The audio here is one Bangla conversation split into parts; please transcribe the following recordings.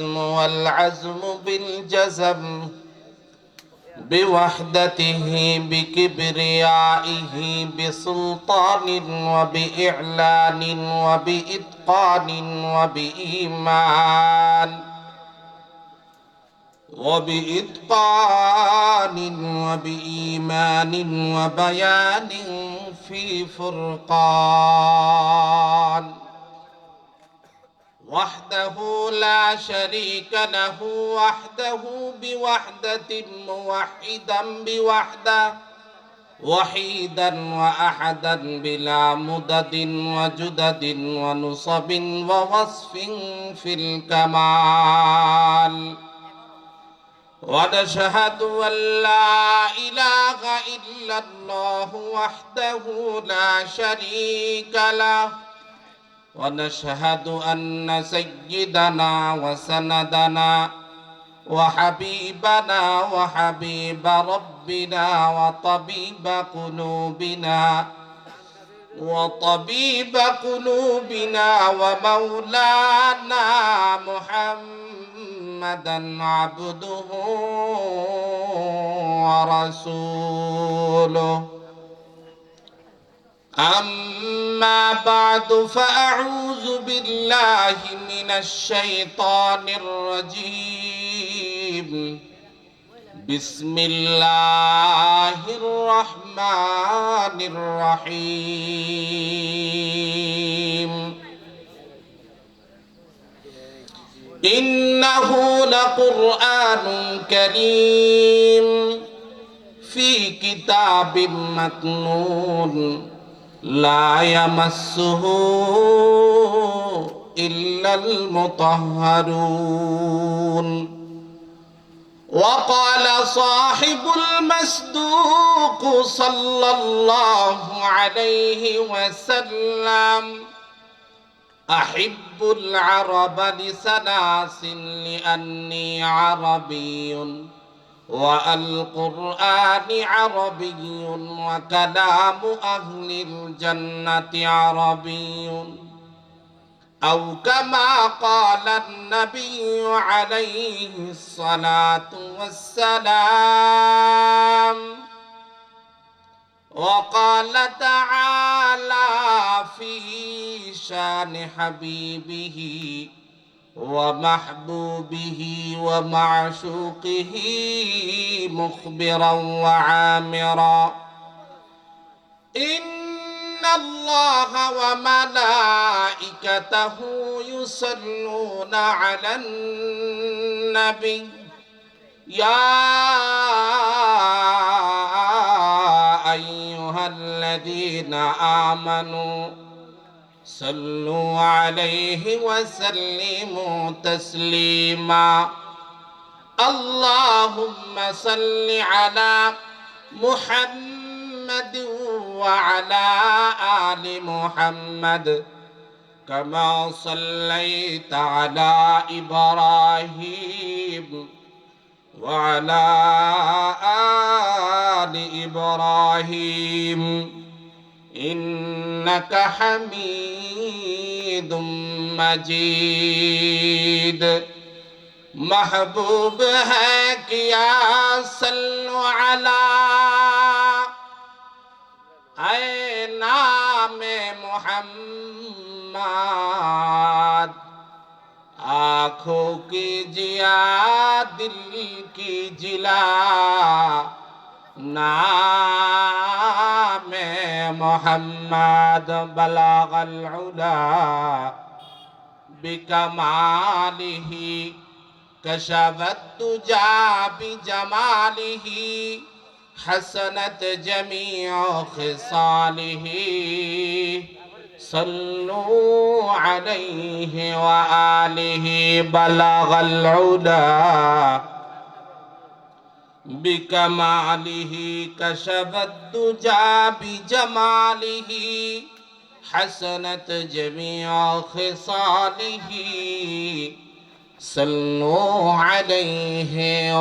الجزم والعزم بالجزم بوحدته بكبريائه بسلطان وبإعلان وبإتقان وبإيمان وبيان في فرقان وحده لا شريك له وحده بوحدة موحدا بوحدة وحيدا وأحدا بلا مدد وجدد ونصب ووصف في الكمال ونشهد أن لا إله إلا الله وحده لا شريك له ونشهد أن سيدنا وسندنا وحبيبنا وحبيب ربنا وطبيب قلوبنا ومولانا محمدا عبده ورسوله أما بعد فأعوذ بالله من الشيطان الرجيم بسم الله الرحمن الرحيم إنه لقرآن كريم في كتاب مكنون لا يمسه إلا المطهرون وقال صاحب المصدوق صلى الله عليه وسلم أحب العرب لثلاث لأني عربي والقرآن عربي وكلام أهل الجنة عربي أو كما قال النبي عليه الصلاة والسلام وقال تعالى في شان حبيبه ومحبوبه ومعشوقه مخبرا وعامرا إن الله وملائكته يصلون على النبي يا أيها الذين آمنوا صلوا عليه وسلموا تسليما اللهم صل على محمد وعلى آل محمد كما صليت على إبراهيم وعلى آل إبراهيم إنك حميد مجيد محبوب ہے کیا صلو علی اے نام محمد آنکھوں کی جیا دل کی جلا نام محمد بلغ العلا بکمالہ کشف الدجى بجماله حسنت جميع خصاله صلوا عليه وآله بلغ العلا بكماله كشف الدجى بجماله حسنت جميع خصاله صلوا عليه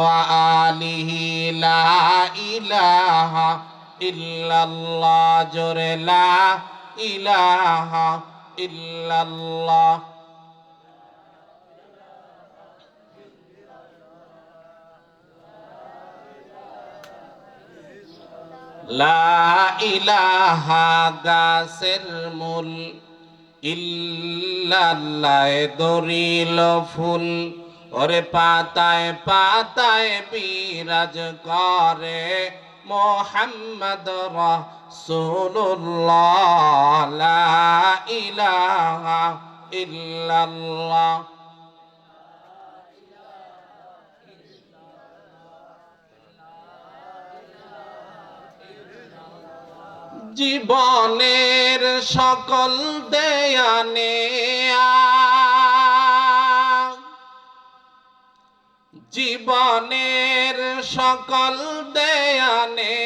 وآله لا إله إلا الله جر لا إله إلا الله লা ইলাহা গাছের মূল, ইল্লাল্লাহ দরিল ফুল, ওরে পাতায় পাতায় বিরাজ করে মোহাম্মদ রাসূলুল্লাহ। লা ইলাহা ইল্লাল্লাহ। জীবনের সকল দেয়ানে জীবনের সকল দেয়ানে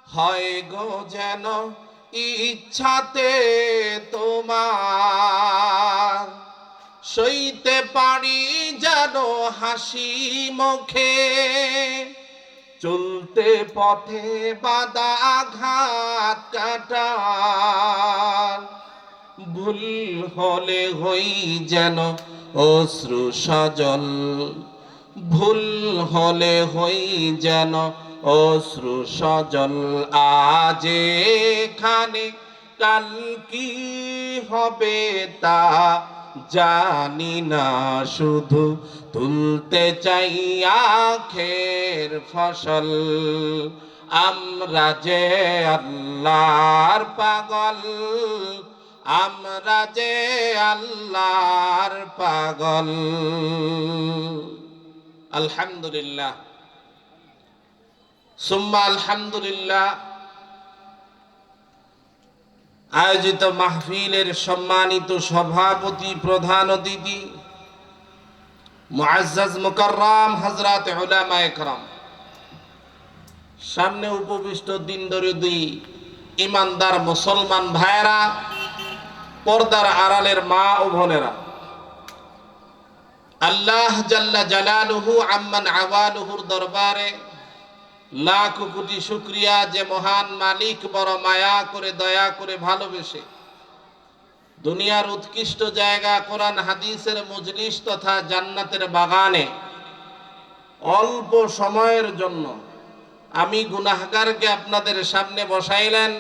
হয় গো যেন ইচ্ছাতে তোমার, সইতে পারি যেন হাসি মুখে, চলতে পথে বাধা আঘাত কাটা, ভুল হলে হই যেন অশ্রু সজল, ভুল হলে হই যেন অশ্রু সজল। আজ এখানে কাল কি হবে তা জানি না, শুধু তুলতে চাই আখের ফসল। আমরা যে আল্লাহর পাগল, আমরা যে আল্লাহর পাগল। আলহামদুলিল্লাহ, সুম্মা আলহামদুলিল্লাহ। আয়োজিত মাহফিলের সম্মানিত সভাপতি, প্রধান অতিথি, মুআজ্জাজ মুকাররম হযরত উলামায়ে কেরাম, সামনে উপবিষ্ট দিন দরদি ইমানদার মুসলমান ভাইরা, পর্দার আড়ালের মা ও বোনেরা, আল্লাহ জাল্লা জালালুহু আম্মান আওয়ালুহুর দরবারে লাখ কোটি শুকরিয়া, যে মহান মালিক বড় মায়া করে দয়া করে ভালোবেসে দুনিয়ার উৎকৃষ্ট জায়গা কোরআন হাদিসের মজলিস তথা জান্নাতের বাগানে অল্প সময়ের জন্য আমি গুনাহগারকে আপনাদের সামনে বসাইলেন।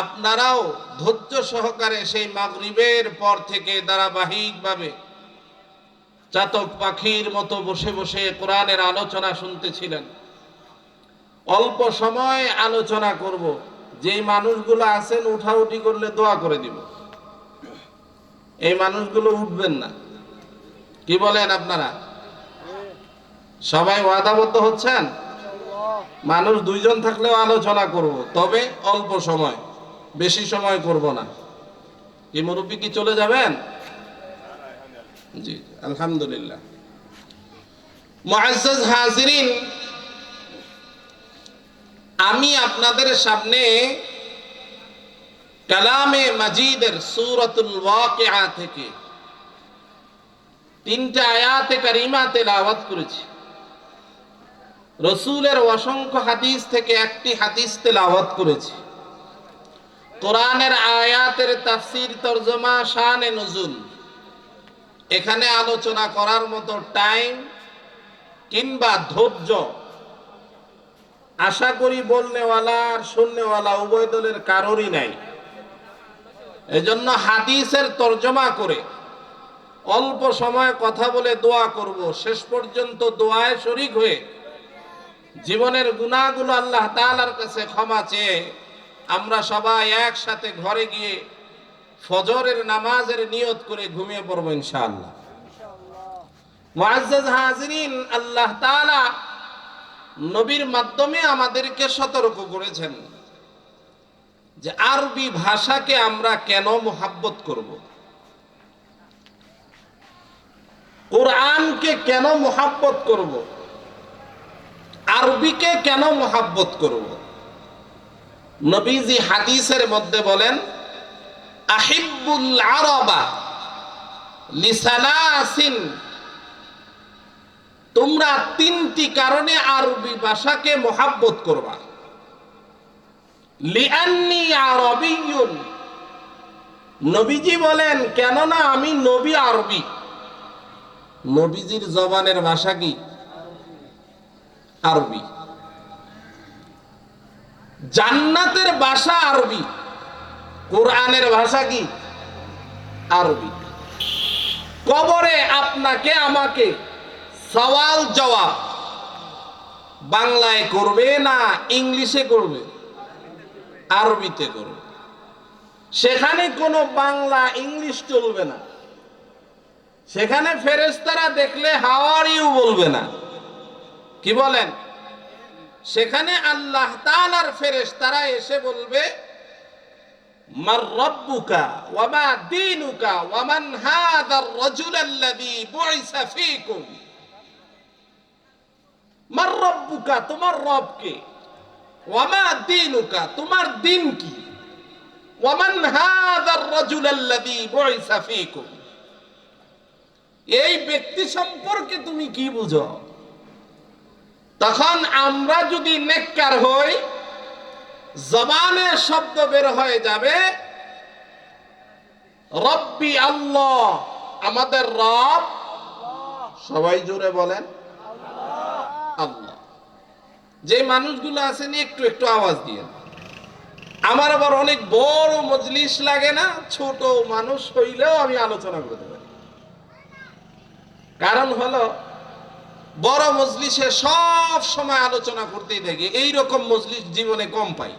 আপনারাও ধৈর্য সহকারে সেই মাগরিবের পর থেকে ধারাবাহিকভাবে চাতক পাখির মতো বসে বসে কোরআনের আলোচনা শুনতেছিলেন। অল্প সময় আলোচনা করব, যেই মানুষগুলো আছেন উঠাউঠি করলে দোয়া করে দিব, এই মানুষগুলো উঠবেন না। কি বলেন আপনারা? সবাই ওয়াদাবদ্ধ হচ্ছেন? মানুষ দুইজন থাকলেও আলোচনা করব, তবে অল্প সময়, বেশি সময় করব না। কি মুরব্বী কি চলে যাবেন? জি আলহামদুলিল্লাহ। মুআজ্জাজ হাজিরিন, আমি আপনাদের সামনে কালামে মাজিদের সূরাতুল ওয়াকিআ থেকে 3টা আয়াতে কারিমা তেলাওয়াত করেছি। রাসূলের অসংখ্য হাদিস থেকে একটি হাদিস তেলাওয়াত করেছি। কোরআনের আয়াতের তাফসীর, তরজমা, শানে নুজুল এখানে আলোচনা করার মতো টাইম কিংবা ধৈর্য আশা করি বলনেওয়ালা আর শুননেওয়ালা উভয় দলের কারোরই নাই। এজন্য হাদিসের তরজমা করে অল্প সময় কথা বলে দোয়া করব, শেষ পর্যন্ত দোয়ায় শরীক হয়ে জীবনের গুনাহগুলো আল্লাহ তাআলার কাছে ক্ষমা চেয়ে আমরা সবাই একসাথে ঘরে গিয়ে ফজরের নামাজের নিয়ত করে ঘুমিয়ে পড়ব ইনশাআল্লাহ। মুআজ্জাজ হাজিরিন, আল্লাহ তাআলা নবীর মাধ্যমে আমাদেরকে সতর্ক করেছেন যে আরবি ভাষাকে আমরা কেন মুহাব্বত করব, কোরআনকে কেন মুহাব্বত করব, আরবিকে কেন মুহাব্বত করব। নবীজি হাদিসের মধ্যে বলেন, আহিব্বুল আরবা লিসালাসিন, তোমরা 3টি কারণে আরবি ভাষাকে মুহাব্বত করবা। লিআন্নী আরবিয়্যুন, নবীজি বলেন কেননা আমি নবী আরবি। নবীজির জবানের ভাষা কি? আরবি। জান্নাতের ভাষা আরবি, কোরআনের ভাষা কি আরবি। কবরে আপনাকে আমাকে সওয়াল জবাব বাংলায় করবে না ইংলিশে করবে? আরবিতে করবে। সেখানে কোনো বাংলা ইংলিশ চলবে না। সেখানে ফেরেশতারা দেখলে হাউ আর ইউ বলবে না, কি বলেন? সেখানে আল্লাহ তাআলার ফেরেশতারা এসে বলবে মার রাব্বুকা ওয়া মা দীনুকা ওয়া মান হাযার রাজুল আল্লাযী বুইসা ফীকুম। মার রাব্বুকা, তোমার রব কে? ওয়া মা দীনুকা, তোমার দিন কি? ওয়া মান হাযার রাজুল আল্লাযী বুইসা ফীকুম, এই ব্যক্তি সম্পর্কে তুমি কি বুঝো? তখন আমরা যদি নেককার হই, জবানে শব্দ বের হয়ে যাবে রব্বি আল্লাহ, আমাদের রব। সবাই জোরে বলেন আল্লাহ। যে মানুষগুলো আছেন একটু একটু আওয়াজ দিয়ে। আমার আবার অনেক বড় মজলিস লাগে না, ছোট মানুষ হইলেও আমি আলোচনা করতে পারি। কারণ হলো বড় মজলিসে সব সময় আলোচনা করতেই থাকি, এইরকম মজলিস জীবনে কম পাই।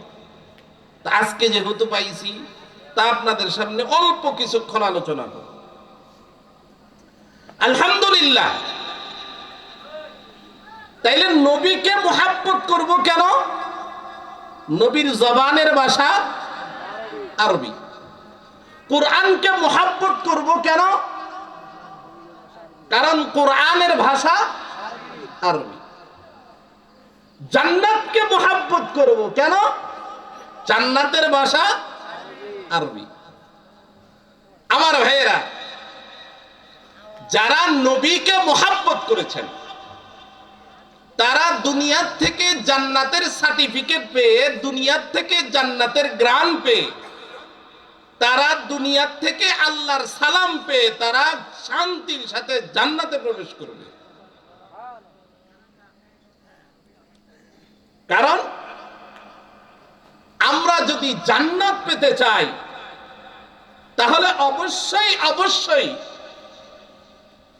তা আজকে যেহেতু পাইছি, তা আপনাদের সামনে অল্প কিছুক্ষণ আলোচনা করব। আলহামদুলিল্লাহ। তাইলে নবীকে মুহাব্বত করব কেন? নবীর জবানের ভাষা আরবি। কোরআনকে মুহাব্বত করব কেন? কারণ কোরআনের ভাষা আরবি। জান্নাতকে মুহাব্বত করব কেন? জান্নাতের ভাষা আরবি। আমার ভাইয়েরা, যারা নবীকে মুহাব্বত করেছেন তারা দুনিয়ার থেকে জান্নাতের সার্টিফিকেট পেয়ে, দুনিয়ার থেকে জান্নাতের গ্রাণ পেয়ে, তারা দুনিয়ার থেকে আল্লাহর সালাম পেয়ে তারা শান্তির সাথে জান্নাতে প্রবেশ করবে। কারণ আমরা যদি জান্নাত পেতে চাই তাহলে অবশ্যই অবশ্যই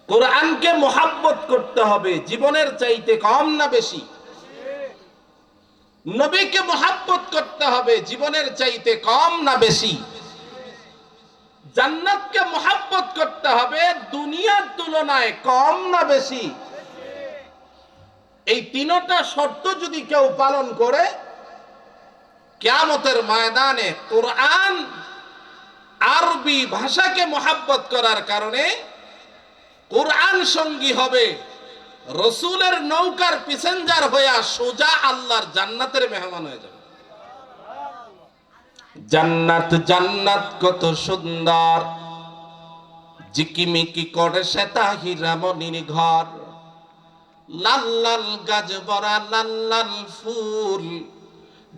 কোরআনকে মুহাব্বত করতে হবে, জীবনের চাইতে কম না বেশি। নবীকে মুহাব্বত করতে হবে, জীবনের চাইতে কম না বেশি। জান্নাতকে মুহাব্বত করতে হবে, দুনিয়ার তুলনায় কম না বেশি। এই তিনটা শর্ত যদি কেউ পালন করে, কিয়ামতের ময়দানে কোরআন আরবি ভাষাকে মুহাব্বত করার কারণে কোরআন সঙ্গী হবে, রসুলের নৌকার প্যাসেঞ্জার হইয়া সোজা আল্লাহর জান্নাতের মেহমান হয়ে যাবে। জান্নাত জান্নাত কত সুন্দর, জিকিমিকি করে শ্বেতা হীরামণির ঘর, লাল লাল গাছ ভরা লাল লাল ফুল,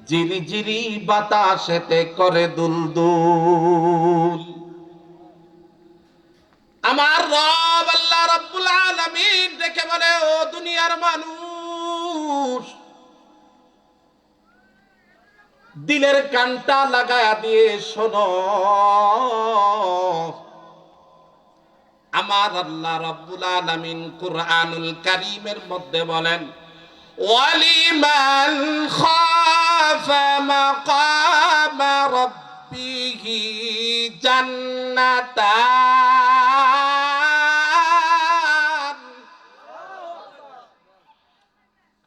জিরি জিরি বাতাসেতে করে দুলদুল। আমার রব আল্লাহ রাব্বুল আলামিন দেখে বলে, ও দুনিয়ার মানুষ, দিলের কানটা লাগায়া দিয়ে শোনো। আমার আল্লাহ রাব্বুল আলামিন কুরআনুল কারীমের মধ্যে বলেন, ওয়ালিমান খাফা মাকামা রাব্বিহি জান্নাতান।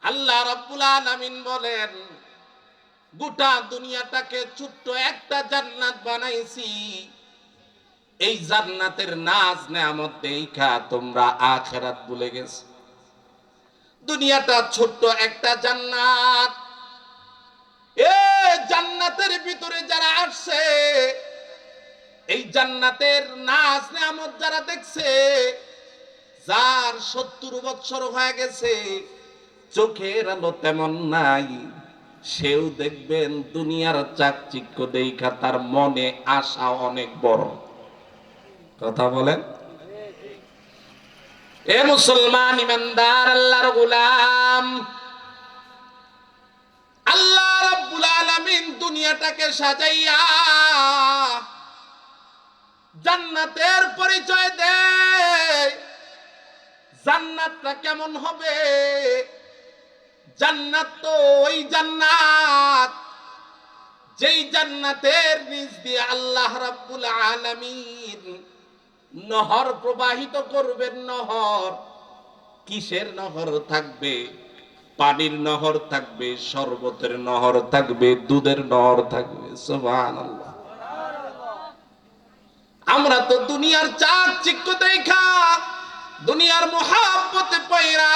আল্লাহ রাব্বুল আলামিন বলেন, গোটা দুনিয়াটাকে ছোট্ট একটা জান্নাত বানাইছি, এই জান্নাতের নাজ নেয়ামত দেখা তোমরা আখিরাত ভুলে গেছো। দুনিয়াটা ছোট্ট একটা জান্নাত, এই জান্নাতের ভিতরে যারা আসছে, এই জান্নাতের নাজ নেয়ামত যারা দেখছে, যার 70 বছর হয়ে গেছে, চোখের আলো তেমন নাই, সেও দেখবেন দুনিয়ার চাকচিক্য দেখা তার মনে আশা অনেক বড়। কথা বলেন। এ মুসলমান ইমানদার আল্লাহর গোলাম, আল্লাহ রাব্বুল আলামিন দুনিয়াটাকে সাজাইয়া জান্নাতের পরিচয় দেয়। জান্নাতটা কেমন হবে? জান্নাত তো ওই জান্নাত যেই জান্নাতের নিচ দিয়ে আল্লাহ রাব্বুল আলামিন নহর প্রবাহিত করবেন। নহর, কিসের নহর থাকবে? পানির নহর থাকবে, শরবতের নহর থাকবে, দুধের নহর থাকবে। সুবহানাল্লাহ। আমরা তো দুনিয়ার চাকচিক্য দেখা, দুনিয়ার মোহাব্বতে পয়রা,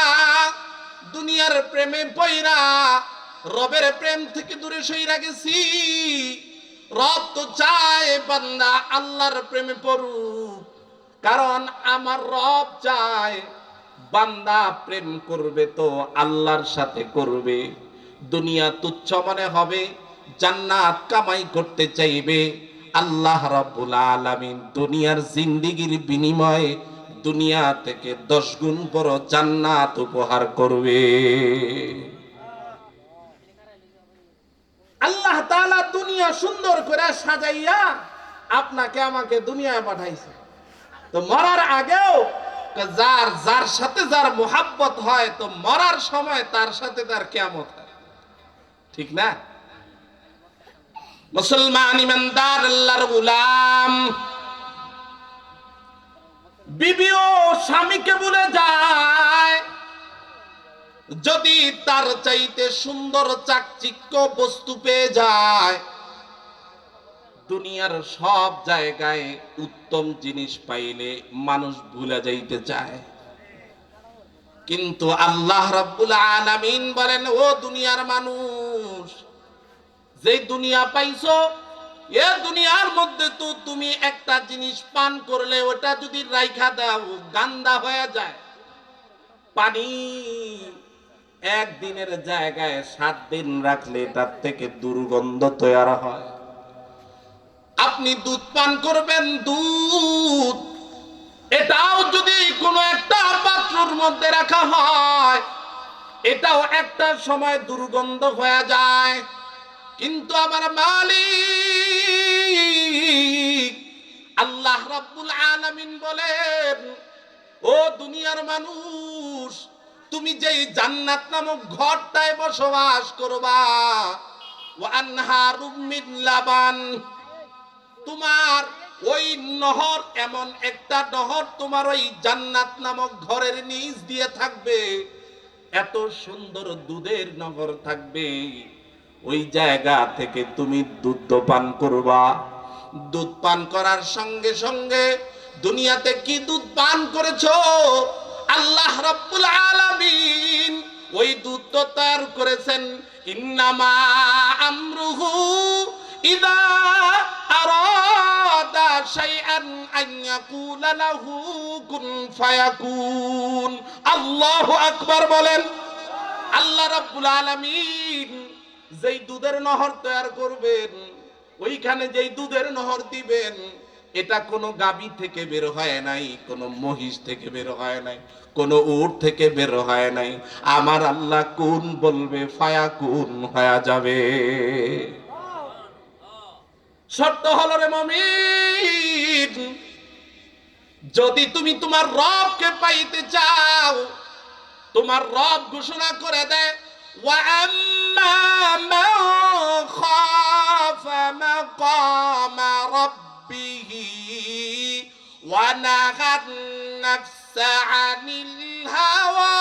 দুনিয়ার প্রেমে পয়রা রবের প্রেম থেকে দূরে সইরা গেছি। রব তো চায় বান্দা আল্লাহর প্রেমে পড়ুক, কারণ আমার রব চায় বান্দা প্রেম করবে তো আল্লাহর সাথে করবে। দুনিয়া তুচ্ছ মনে হবে, জান্নাত কামাই করতে চাইবে। আল্লাহ রাব্বুল আলামিন দুনিয়ার জিন্দেগির বিনিময়ে দুনিয়া থেকে 10 গুণ বড় জান্নাত উপহার করবে। আল্লাহ তাআলা দুনিয়া সুন্দর করে সাজাইয়া আপনাকে আমাকে দুনিয়ায় পাঠাইছে। তো মরার আগেও যার যার সাথে যার মোহাব্বত হয়, তো মরার সময় তার সাথে তার কিয়ামত হয়, ঠিক না? মুসলমান ইমানদার আল্লাহর গোলাম বিবিও স্বামীকে বলে যায়, যদি তার চাইতে সুন্দর চাকচিক্য বস্তু পেয়ে যায়, দুনিয়ার সব জায়গায় উত্তম জিনিস পাইলে মানুষ ভুলে যাইতে চায়। কিন্তু আল্লাহ রাব্বুল আলামিন বলেন, ও দুনিয়ার মানুষ, যেই দুনিয়া পাইছো, এ দুনিয়ার মধ্যে তো তুমি একটা জিনিস পান করলে ওটা যদি রাইখা দাও গান্দা হয়ে যায়। পানি একদিনের জায়গায় 7 দিন রাখলে তার থেকে দুর্গন্ধ তৈরি হয়। আপনি দুধ পান করবেন, দুধ এটাও যদি কোনো একটা পাত্রের মধ্যে রাখা হয়, এটাও একটা সময় দুর্গন্ধ হয়ে যায়। কিন্তু আমার মালিক আল্লাহ রাব্বুল আলামিন বলেন, ও দুনিয়ার মানুষ, তুমি যেই জান্নাত নামক ঘরটায় বসবাস করবা, ওয়া আনহারুম মিন লাবান, তোমার ওই নহর, এমন একটা নহর তোমার ওই জান্নাত নামক ঘরের নিচ দিয়ে থাকবে। এত সুন্দর দুধের নহর থাকবে, ওই জায়গা থেকে তুমি দুধ পান করবা। দুধ পান করার সঙ্গে সঙ্গে দুনিয়াতে কি দুধ পান করেছো, আল্লাহ রাব্বুল আলামিন ওই দুধ তো তৈরি করেছেন। ইন্নামা আমরুহু ইদা আরাদা শাইআন আন ইয়াকুলা লাহু কুন ফায়াকুন। আল্লাহু আকবার বলেন। আল্লাহ রাব্বুল আলামিন যেই দুধের নহর তৈরি করবেন, ওইখানে যেই দুধের নহর দিবেন, এটা কোনো গাবি থেকে বের হয় নাই, কোনো মহিষ থেকে বের হয় নাই, কোনো উট থেকে বের হয় নাই। আমার আল্লাহ কোন বলবে ফায়াকুন হয়ে যাবে। শর্ত হলো রে মুমিন, যদি তুমি তোমার রবকে পাইতে চাও, তোমার রব ঘোষণা করে দেয়, ওয়া আম্মা মান খাফা মাকামা রাব্বিহি ওয়া নাহান নাফসা আনিল হাওয়া।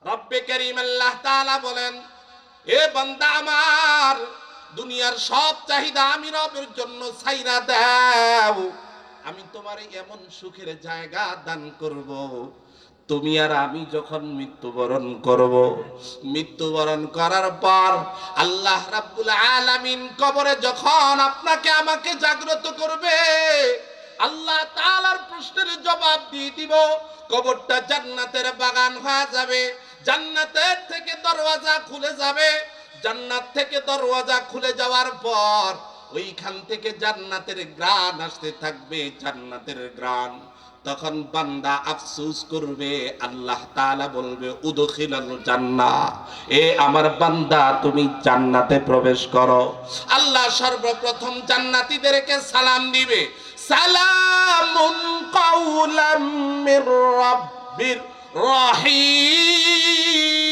রব্বে কারীম আল্লাহ তাআলা বলেন, এ বান্দা আমার, দুনিয়ার সব চাহিদা আমি রবের জন্য ছাইরা দাও, আমি তোমার এমন সুখের জায়গা দান করব। তুমি আর আমি যখন মৃত্যুবরণ করব, মৃত্যুবরণ করার পর আল্লাহ রাব্বুল আলামিন কবরে যখন আপনাকে আমাকে জাগ্রত করবে, আল্লাহ তাআলার প্রশ্নের জবাব দিয়ে দিব। কবরটা জান্নাতের বাগান হয়ে যাবে, জান্নাতের থেকে দরওয়াজা খুলে যাবে। জান্নাত থেকে দরওয়াজা খুলে যাওয়ার পর ওইখান থেকে জান্নাতের ঘ্রাণ আসতে থাকবে, জান্নাতের ঘ্রাণ। তখন বান্দা আফসোস করবে, আল্লাহ তাআলা বলবে উদখিলাল জান্নাহ, এ আমার বান্দা তুমি জান্নাতে প্রবেশ করো। আল্লাহ সর্বপ্রথম জান্নাতীদেরকে সালাম দিবে, সালামুন কাওলাম মির রাব্বির রহিম।